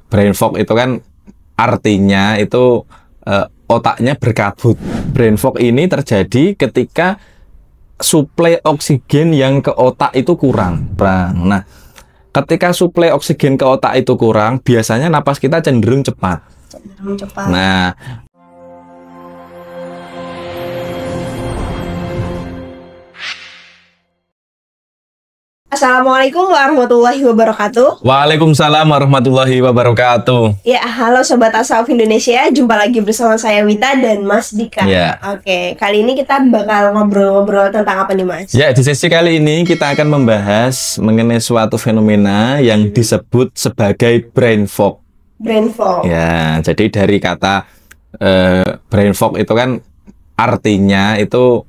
brain fog itu kan artinya itu otaknya berkabut. Brain fog ini terjadi ketika suplai oksigen yang ke otak itu kurang. Nah, ketika suplai oksigen ke otak itu kurang, biasanya napas kita cenderung cepat. Nah, Assalamualaikum warahmatullahi wabarakatuh. Waalaikumsalam warahmatullahi wabarakatuh. Ya, halo Sobat Asaf Indonesia. Jumpa lagi bersama saya Wita dan Mas Dika. Ya. Oke, kali ini kita bakal ngobrol-ngobrol tentang apa nih, Mas? Ya, di sesi kali ini kita akan membahas mengenai suatu fenomena yang disebut sebagai brain fog. Brain fog. Ya, jadi dari kata brain fog itu kan artinya itu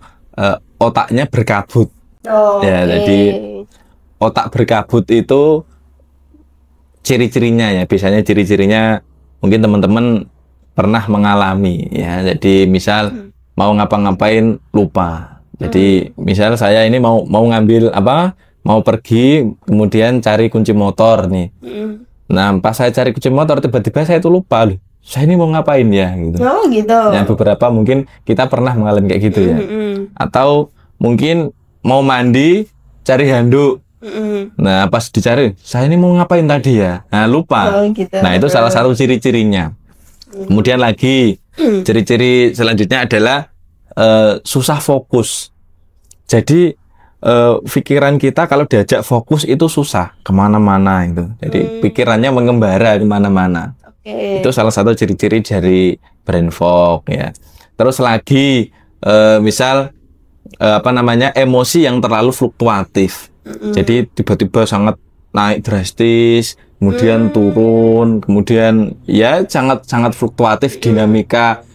otaknya berkabut. Oh, ya, jadi otak berkabut itu ciri-cirinya ya, biasanya ciri-cirinya mungkin teman-teman pernah mengalami ya. Jadi misal mau ngapa-ngapain lupa. Jadi misal saya ini mau ngambil apa? Mau pergi kemudian cari kunci motor nih. Nah, pas saya cari kunci motor tiba-tiba saya itu lupa loh. Saya ini mau ngapain ya gitu. Oh, gitu. Ya, beberapa mungkin kita pernah mengalami kayak gitu ya. Atau mungkin mau mandi cari handuk. Nah, pas dicari, saya ini mau ngapain tadi ya? Nah, lupa. Oh, gitu. Nah, itu salah satu ciri-cirinya. Kemudian lagi, ciri-ciri selanjutnya adalah susah fokus. Jadi, pikiran kita kalau diajak fokus itu susah kemana-mana itu. Jadi, pikirannya mengembara kemana-mana. Itu salah satu ciri-ciri dari brain fog ya. Terus lagi, misal emosi yang terlalu fluktuatif. Jadi tiba-tiba sangat naik drastis, kemudian turun, kemudian ya sangat fluktuatif dinamika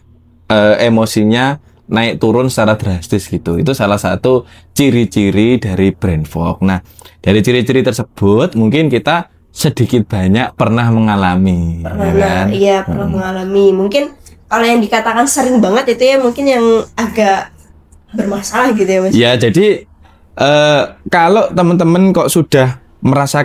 emosinya naik turun secara drastis gitu. Itu salah satu ciri-ciri dari brain fog. Nah, dari ciri-ciri tersebut mungkin kita sedikit banyak pernah mengalami. Iya, pernah mengalami. Mungkin kalau yang dikatakan sering banget itu ya mungkin yang agak bermasalah gitu ya, Mas. Ya, jadi kalau teman-teman kok sudah merasa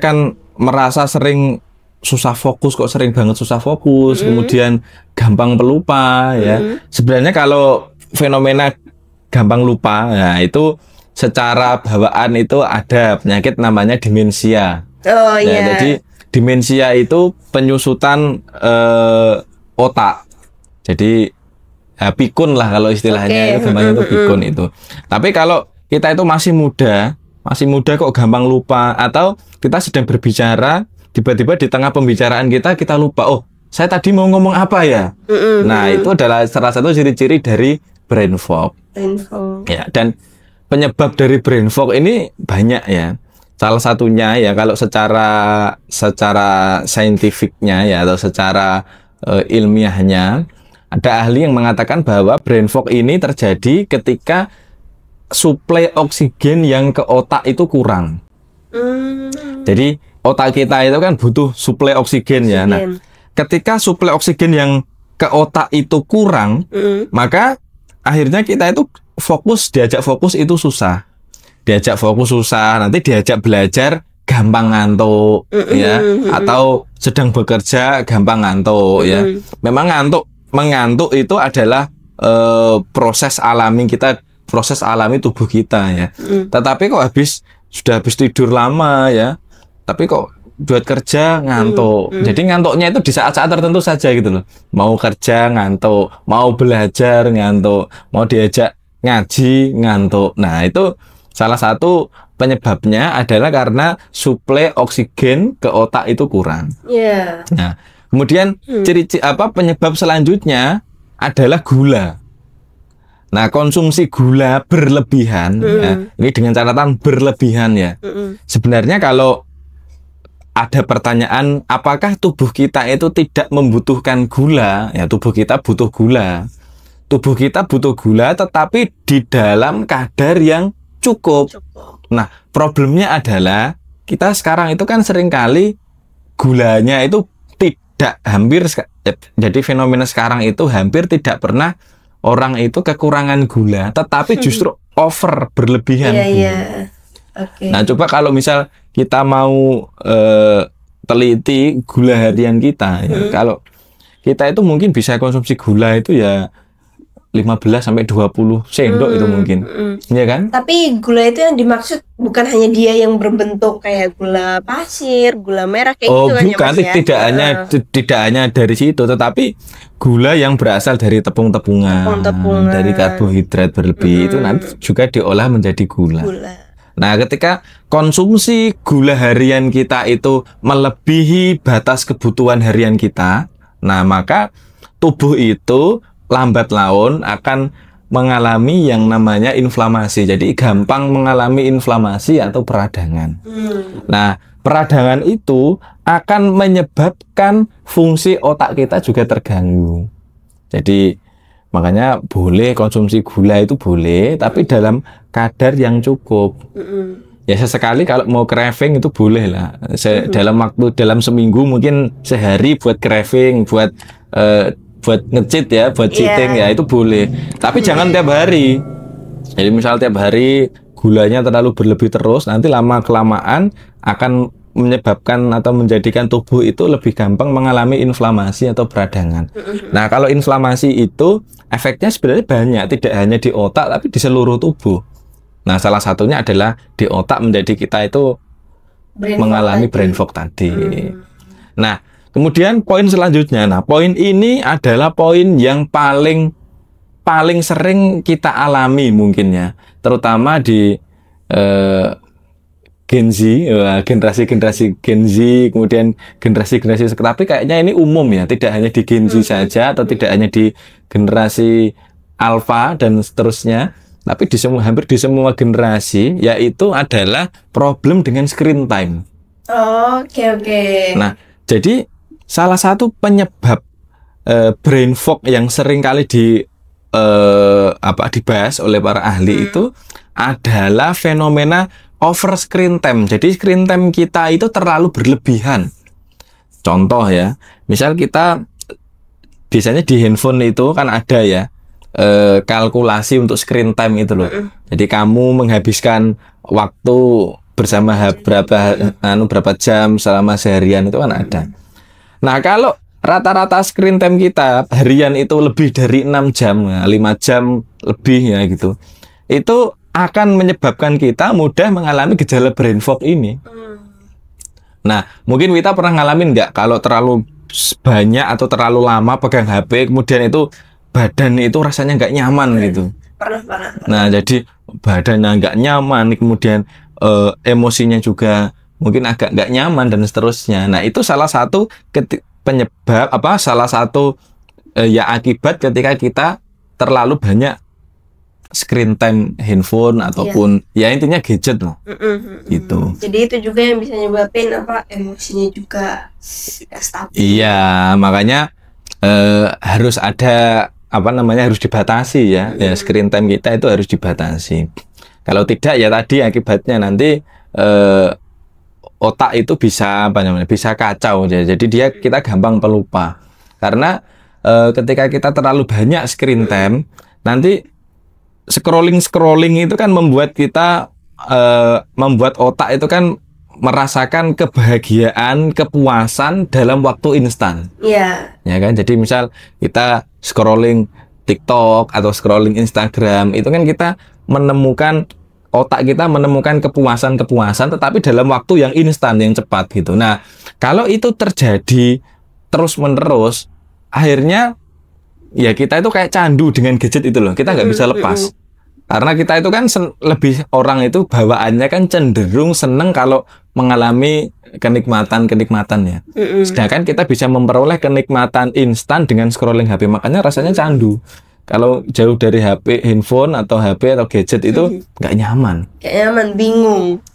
sering susah fokus, kok sering banget susah fokus, kemudian gampang pelupa ya. Sebenarnya kalau fenomena gampang lupa, ya itu secara bawaan itu ada penyakit namanya demensia. Oh iya. Jadi demensia itu penyusutan otak. Jadi pikun lah kalau istilahnya, itu gampangnya itu pikun itu. Tapi kalau kita itu masih muda kok gampang lupa, atau kita sedang berbicara tiba-tiba di tengah pembicaraan kita lupa, oh saya tadi mau ngomong apa ya. Nah, itu adalah salah satu ciri-ciri dari brain fog. Ya, dan penyebab dari brain fog ini banyak ya. Salah satunya ya kalau secara saintifiknya ya, atau secara ilmiahnya, ada ahli yang mengatakan bahwa brain fog ini terjadi ketika suplai oksigen yang ke otak itu kurang. Jadi otak kita itu kan butuh suplai oksigen ya. Nah, ketika suplai oksigen yang ke otak itu kurang, maka akhirnya kita itu diajak fokus itu susah. Diajak fokus susah, nanti diajak belajar gampang ngantuk ya, atau sedang bekerja gampang ngantuk ya. Memang mengantuk itu adalah proses alami tubuh kita ya. Tetapi kok sudah habis tidur lama ya, tapi kok buat kerja ngantuk. Jadi ngantuknya itu di saat-saat tertentu saja gitu loh. Mau kerja ngantuk, mau belajar ngantuk, mau diajak ngaji ngantuk. Nah, itu salah satu penyebabnya adalah karena suplai oksigen ke otak itu kurang. Nah, kemudian penyebab selanjutnya adalah gula. Nah, konsumsi gula berlebihan ya, ini dengan catatan berlebihan ya. Sebenarnya kalau ada pertanyaan apakah tubuh kita itu tidak membutuhkan gula, ya tubuh kita butuh gula. Tubuh kita butuh gula tetapi di dalam kadar yang cukup. Nah, problemnya adalah kita sekarang itu kan seringkali gulanya itu jadi fenomena sekarang itu hampir tidak pernah orang itu kekurangan gula, tetapi justru over, berlebihan. Iya. Nah, coba kalau misal kita mau teliti gula harian kita ya. Kalau kita itu mungkin bisa konsumsi gula itu ya 15 sampai 20 sendok itu mungkin. Iya kan? Tapi gula itu yang dimaksud bukan hanya dia yang berbentuk kayak gula pasir, gula merah kayak gitu kan bukan, ya, Mas, ya? tidak hanya dari situ, tetapi gula yang berasal dari tepung-tepungan, dari karbohidrat berlebih itu nanti juga diolah menjadi gula. Nah, ketika konsumsi gula harian kita itu melebihi batas kebutuhan harian kita, nah maka tubuh itu lambat laun akan mengalami yang namanya inflamasi. Jadi gampang mengalami inflamasi atau peradangan. Nah, peradangan itu akan menyebabkan fungsi otak kita juga terganggu. Jadi makanya boleh konsumsi gula itu boleh, tapi dalam kadar yang cukup. Ya sesekali kalau mau craving itu boleh lah. Dalam seminggu mungkin sehari buat craving, buat nge-cheat ya, buat cheating ya itu boleh. Tapi jangan tiap hari. Jadi misal tiap hari gulanya terlalu berlebih terus, nanti lama kelamaan akan menyebabkan atau menjadikan tubuh itu lebih gampang mengalami inflamasi atau peradangan. Nah, kalau inflamasi itu efeknya sebenarnya banyak, tidak hanya di otak tapi di seluruh tubuh. Nah, salah satunya adalah di otak menjadi kita itu mengalami brain fog tadi. Nah, kemudian poin selanjutnya. Nah, poin ini adalah poin yang paling sering kita alami mungkin ya, terutama di Gen Z, generasi Gen Z, kemudian generasi, tapi kayaknya ini umum ya, tidak hanya di Gen Z saja atau tidak hanya di generasi Alpha dan seterusnya, tapi hampir di semua generasi, yaitu adalah problem dengan screen time. Oke. Nah, jadi salah satu penyebab brain fog yang sering kali dibahas oleh para ahli itu adalah fenomena over screen time. Jadi screen time kita itu terlalu berlebihan. Contoh ya, misal kita biasanya di handphone itu kan ada ya kalkulasi untuk screen time itu loh. Jadi kamu menghabiskan waktu bersama berapa jam selama seharian itu kan ada. Nah, kalau rata-rata screen time kita harian itu lebih dari 6 jam, 5 jam lebih ya gitu. Itu akan menyebabkan kita mudah mengalami gejala brain fog ini. Nah, mungkin Wita pernah ngalamin nggak kalau terlalu banyak atau terlalu lama pegang HP, kemudian itu badan itu rasanya nggak nyaman gitu. Pernah. Nah, jadi badannya nggak nyaman, kemudian emosinya juga mungkin agak nggak nyaman dan seterusnya. Nah, itu salah satu penyebab salah satu akibat ketika kita terlalu banyak screen time handphone ataupun ya intinya gadget loh. Gitu. Jadi itu juga yang bisa nyebabin emosinya juga stabil. Iya, makanya harus ada harus dibatasi ya. Ya screen time kita itu harus dibatasi. Kalau tidak ya tadi akibatnya nanti otak itu bisa bisa kacau ya. Jadi kita gampang pelupa. Karena ketika kita terlalu banyak screen time, nanti scrolling itu kan membuat kita membuat otak itu kan merasakan kebahagiaan, kepuasan dalam waktu instan. Iya. Ya kan? Jadi misal kita scrolling TikTok atau scrolling Instagram, itu kan kita otak kita menemukan kepuasan tetapi dalam waktu yang instan, yang cepat gitu. Nah, kalau itu terjadi terus-menerus, akhirnya ya kita itu kayak candu dengan gadget itu loh. Kita nggak bisa lepas. Karena kita itu kan lebih orang itu bawaannya kan cenderung seneng kalau mengalami kenikmatan ya. Sedangkan kita bisa memperoleh kenikmatan instan dengan scrolling HP. Makanya rasanya candu. Kalau jauh dari HP, handphone atau HP atau gadget itu nggak nyaman. Kayak nyaman,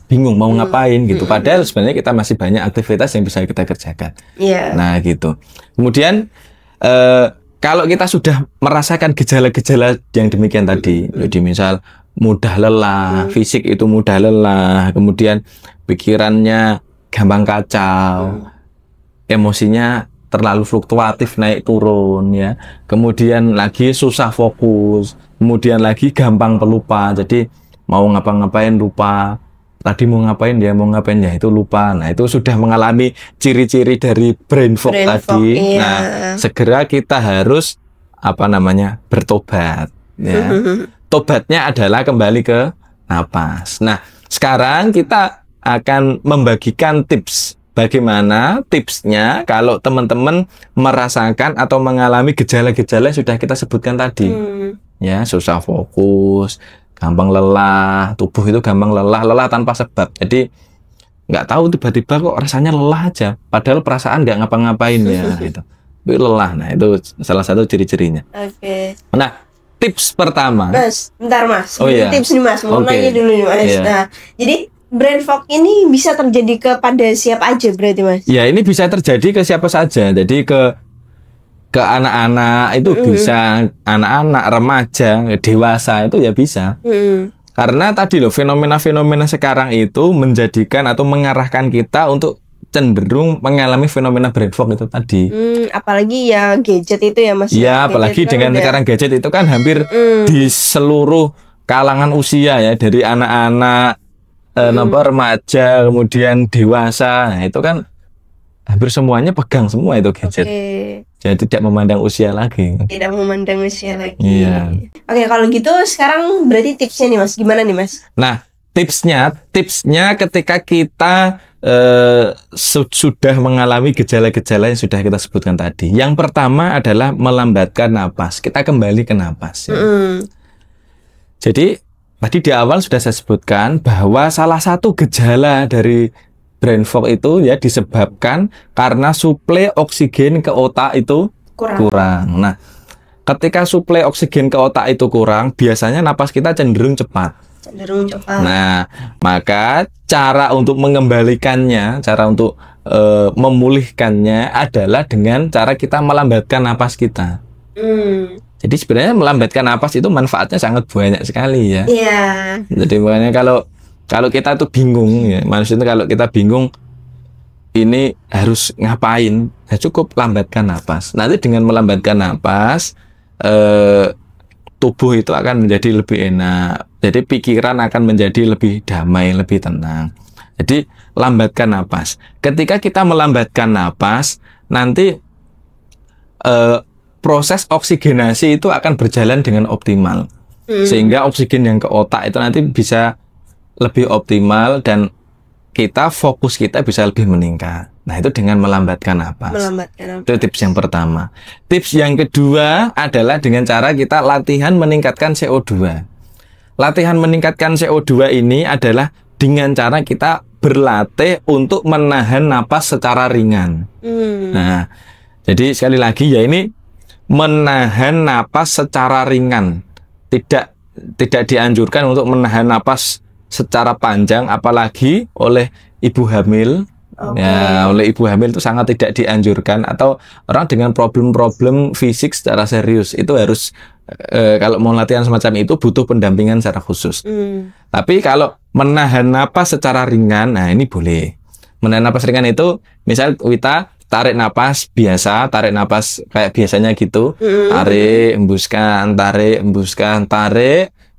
bingung mau ngapain gitu. Padahal sebenarnya kita masih banyak aktivitas yang bisa kita kerjakan. Nah gitu. Kemudian kalau kita sudah merasakan gejala-gejala yang demikian tadi, jadi misal mudah lelah, fisik itu mudah lelah, kemudian pikirannya gampang kacau, emosinya terlalu fluktuatif naik turun ya, kemudian lagi susah fokus, kemudian lagi gampang pelupa, jadi mau ngapa-ngapain lupa, tadi mau ngapain ya itu lupa. Nah, itu sudah mengalami ciri-ciri dari brain fog Brain fog, tadi. iya. Nah, segera kita harus bertobat ya. Tobatnya adalah kembali ke napas. Nah, sekarang kita akan membagikan tips. Bagaimana tipsnya kalau teman-teman merasakan atau mengalami gejala-gejala yang sudah kita sebutkan tadi. Ya, susah fokus, gampang lelah, tubuh itu gampang lelah tanpa sebab. Jadi nggak tahu tiba-tiba kok rasanya lelah aja, padahal perasaan nggak ngapa-ngapain ya gitu. Tapi lelah. Nah, itu salah satu ciri-cirinya. Oke. Nah, tips pertama. Mas, bentar Mas. Oh, Ini iya. tips nih Mas, mau Oke. nanya dulu nih Mas. Iya. Nah, jadi brain fog ini bisa terjadi kepada siapa aja berarti Mas? Ya, ini bisa terjadi ke siapa saja. Jadi ke anak-anak itu bisa, anak-anak, remaja, dewasa itu ya bisa. Karena tadi loh, fenomena-fenomena sekarang itu menjadikan atau mengarahkan kita untuk cenderung mengalami fenomena brain fog itu tadi. Apalagi ya gadget itu ya Mas. Ya, apalagi Gadget kan dengan udah- sekarang gadget itu kan hampir di seluruh kalangan usia ya, dari anak-anak, remaja, kemudian dewasa. Nah, itu kan hampir semuanya pegang semua itu gadget. Oke. Jadi tidak memandang usia lagi. Tidak memandang usia lagi. Iya. Oke, kalau gitu sekarang berarti tipsnya nih Mas, gimana nih Mas? Nah, tipsnya ketika kita sudah mengalami gejala-gejala yang sudah kita sebutkan tadi. Yang pertama adalah melambatkan napas. Kita kembali ke napas. Ya. Jadi tadi di awal sudah saya sebutkan bahwa salah satu gejala dari brain fog itu ya disebabkan karena suplai oksigen ke otak itu kurang. Nah, ketika suplai oksigen ke otak itu kurang, biasanya napas kita cenderung cepat. Nah, maka cara untuk mengembalikannya, cara untuk memulihkannya adalah dengan cara kita melambatkan napas kita. Jadi sebenarnya melambatkan napas itu manfaatnya sangat banyak sekali ya. Iya. Jadi makanya kalau kita tuh bingung ya, manusia itu kalau kita bingung ini harus ngapain, ya cukup lambatkan napas. Nanti dengan melambatkan napas, tubuh itu akan menjadi lebih enak. Jadi pikiran akan menjadi lebih damai, lebih tenang. Jadi lambatkan napas. Ketika kita melambatkan napas, nanti proses oksigenasi itu akan berjalan dengan optimal. Sehingga oksigen yang ke otak itu nanti bisa lebih optimal dan fokus kita bisa lebih meningkat. Nah, itu dengan melambatkan napas. Itu tips yang pertama. Tips yang kedua adalah dengan cara kita latihan meningkatkan CO2. Latihan meningkatkan CO2 ini adalah dengan cara kita berlatih untuk menahan napas secara ringan. Nah, jadi sekali lagi ya ini menahan napas secara ringan. Tidak dianjurkan untuk menahan napas secara panjang, apalagi oleh ibu hamil. Ya, oleh ibu hamil itu sangat tidak dianjurkan, atau orang dengan problem-problem fisik secara serius itu harus kalau mau latihan semacam itu butuh pendampingan secara khusus. Tapi kalau menahan napas secara ringan, nah ini boleh. Menahan napas ringan itu misal kita tarik napas biasa, tarik napas kayak biasanya gitu, tarik, hembuskan, tarik,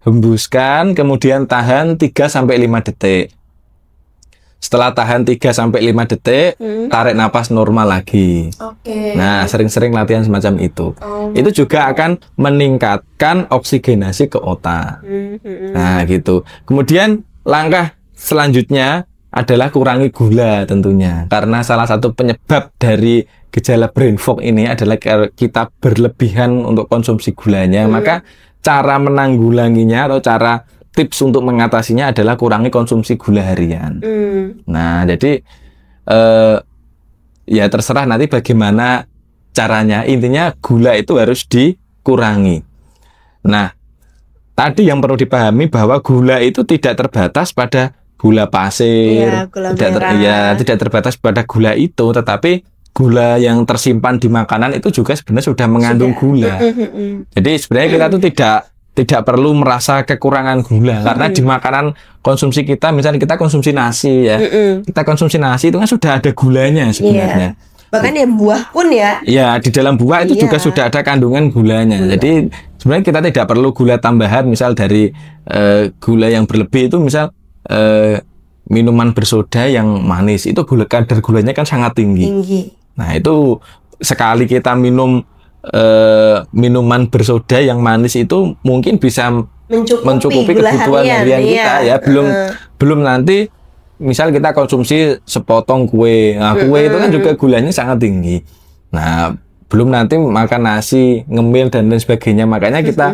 hembuskan, kemudian tahan 3-5 detik. Setelah tahan 3-5 detik, tarik napas normal lagi. Nah, sering-sering latihan semacam itu. Itu juga akan meningkatkan oksigenasi ke otak. Nah, gitu. Kemudian langkah selanjutnya adalah kurangi gula tentunya. Karena salah satu penyebab dari gejala brain fog ini adalah kita berlebihan untuk konsumsi gulanya. Maka cara menanggulanginya atau cara tips untuk mengatasinya adalah kurangi konsumsi gula harian. Nah, jadi ya terserah nanti bagaimana caranya. Intinya gula itu harus dikurangi. Nah, tadi yang perlu dipahami bahwa gula itu tidak terbatas pada gula pasir, tidak terbatas pada gula itu, tetapi gula yang tersimpan di makanan itu juga sebenarnya sudah mengandung gula. Jadi sebenarnya kita tuh tidak perlu merasa kekurangan gula, karena di makanan konsumsi kita, misalnya kita konsumsi nasi ya, kita konsumsi nasi itu kan sudah ada gulanya sebenarnya. Bahkan ya buah pun ya. Ya, di dalam buah itu juga sudah ada kandungan gulanya. Jadi sebenarnya kita tidak perlu gula tambahan, misal dari gula yang berlebih itu misal minuman bersoda yang manis itu kadar gulanya kan sangat tinggi. Nah, itu sekali kita minum minuman bersoda yang manis itu mungkin bisa mencukupi kebutuhan harian kita ya. Belum nanti misal kita konsumsi sepotong kue. Nah, kue itu kan juga gulanya sangat tinggi. Nah, belum nanti makan nasi, ngemil dan lain sebagainya. Makanya kita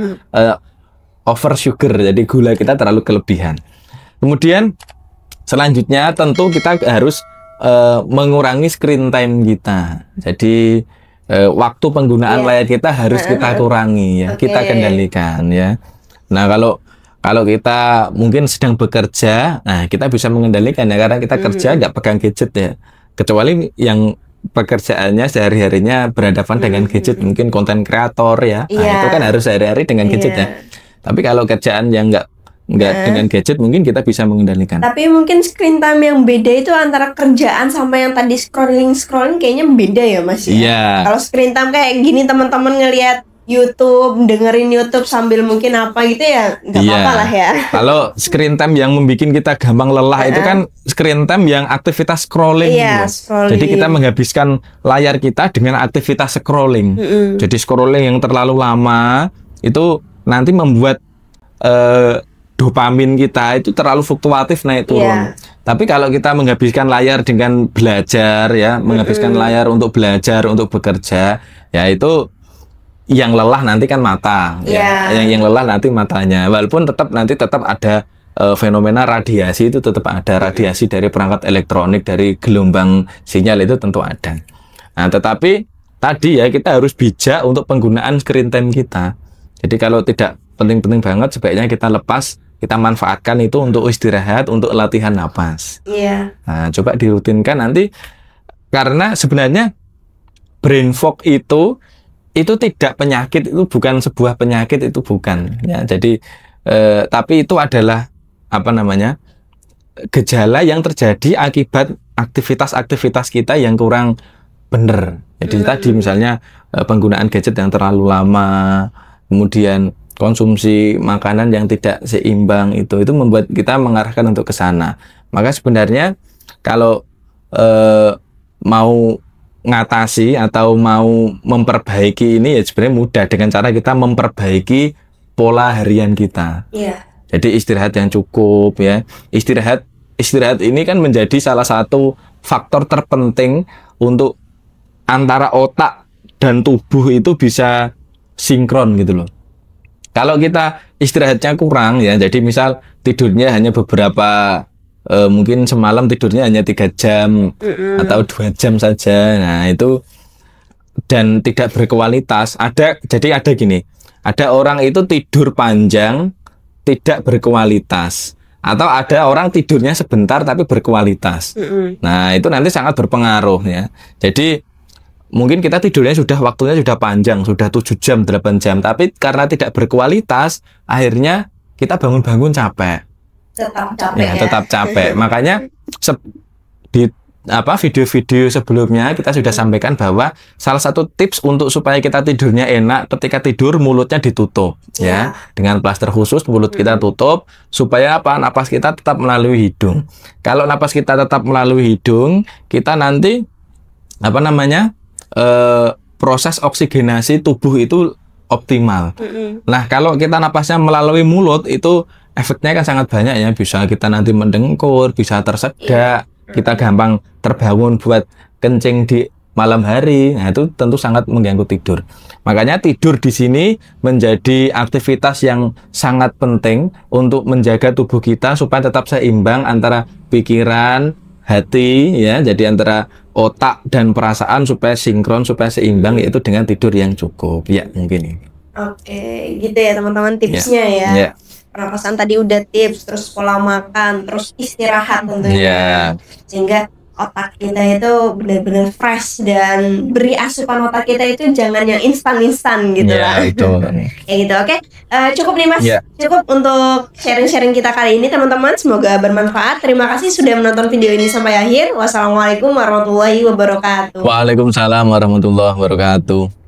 over sugar, jadi gula kita terlalu kelebihan. Kemudian selanjutnya tentu kita harus mengurangi screen time kita. Jadi waktu penggunaan layar kita harus kita kurangi ya, kita kendalikan ya. Nah, kalau kita mungkin sedang bekerja, nah kita bisa mengendalikan ya, karena kita kerja nggak pegang gadget ya. Kecuali yang pekerjaannya sehari-harinya berhadapan dengan gadget, mungkin konten kreator ya. Nah, itu kan harus sehari-hari dengan gadget ya. Tapi kalau kerjaan yang nggak dengan gadget, mungkin kita bisa mengendalikan. Tapi mungkin screen time yang beda itu antara kerjaan sama yang tadi scrolling kayaknya beda ya Mas ya. Iya. Kalau screen time kayak gini teman-teman ngelihat YouTube, dengerin YouTube sambil mungkin apa gitu ya nggak apa-apa lah ya. Kalau screen time yang membuat kita gampang lelah itu kan screen time yang aktivitas scrolling. Scrolling. Jadi kita menghabiskan layar kita dengan aktivitas scrolling. Jadi scrolling yang terlalu lama itu nanti membuat dopamin kita itu terlalu fluktuatif naik turun. Tapi kalau kita menghabiskan layar dengan belajar ya, menghabiskan layar untuk belajar, untuk bekerja, ya itu yang lelah nanti kan mata, ya. Yang lelah nanti matanya. Walaupun tetap ada fenomena radiasi, itu tetap ada radiasi dari perangkat elektronik, dari gelombang sinyal itu tentu ada. Nah, tetapi tadi ya kita harus bijak untuk penggunaan screen time kita. Jadi kalau tidak penting-penting banget, sebaiknya kita lepas, kita manfaatkan itu untuk istirahat, untuk latihan napas. Nah, coba dirutinkan nanti, karena sebenarnya brain fog itu tidak penyakit, itu bukan sebuah penyakit, itu bukan ya. Jadi tapi itu adalah gejala yang terjadi akibat aktivitas kita yang kurang benar. Jadi tadi misalnya penggunaan gadget yang terlalu lama, kemudian konsumsi makanan yang tidak seimbang, itu membuat kita mengarahkan untuk ke sana. Maka sebenarnya kalau mau ngatasi atau mau memperbaiki ini ya sebenarnya mudah, dengan cara kita memperbaiki pola harian kita. Jadi istirahat yang cukup ya. Istirahat ini kan menjadi salah satu faktor terpenting untuk antara otak dan tubuh itu bisa sinkron gitu loh. Kalau kita istirahatnya kurang ya, jadi misal tidurnya hanya beberapa, mungkin semalam tidurnya hanya 3 jam atau 2 jam saja, nah itu dan tidak berkualitas. Jadi ada gini, ada orang itu tidur panjang tidak berkualitas, atau ada orang tidurnya sebentar tapi berkualitas. Nah itu nanti sangat berpengaruh ya. Jadi mungkin kita tidurnya waktunya sudah panjang, sudah 7 jam, 8 jam, tapi karena tidak berkualitas, akhirnya kita bangun-bangun capek. Tetap capek. Makanya di video-video sebelumnya kita sudah sampaikan bahwa salah satu tips untuk supaya kita tidurnya enak, ketika tidur mulutnya ditutup ya, dengan plaster khusus mulut kita tutup supaya napas kita tetap melalui hidung. Kalau napas kita tetap melalui hidung, kita nanti proses oksigenasi tubuh itu optimal. Nah, kalau kita napasnya melalui mulut, itu efeknya kan sangat banyak ya. Bisa kita nanti mendengkur, bisa tersedak, kita gampang terbangun buat kencing di malam hari. Nah, itu tentu sangat mengganggu tidur. Makanya tidur di sini menjadi aktivitas yang sangat penting untuk menjaga tubuh kita supaya tetap seimbang antara pikiran, hati ya, jadi antara otak dan perasaan supaya sinkron, supaya seimbang, yaitu dengan tidur yang cukup ya, mungkin ini. Oke, gitu ya teman-teman tipsnya ya. Pernapasan tadi udah tips, terus pola makan, terus istirahat tentunya. Sehingga otak kita itu benar-benar fresh, dan beri asupan otak kita itu jangan yang instan-instan gitu lah. Itu. Ya gitu, oke. Cukup nih Mas, cukup untuk sharing-sharing kita kali ini teman-teman. Semoga bermanfaat. Terima kasih sudah menonton video ini sampai akhir. Wassalamualaikum warahmatullahi wabarakatuh. Waalaikumsalam warahmatullahi wabarakatuh.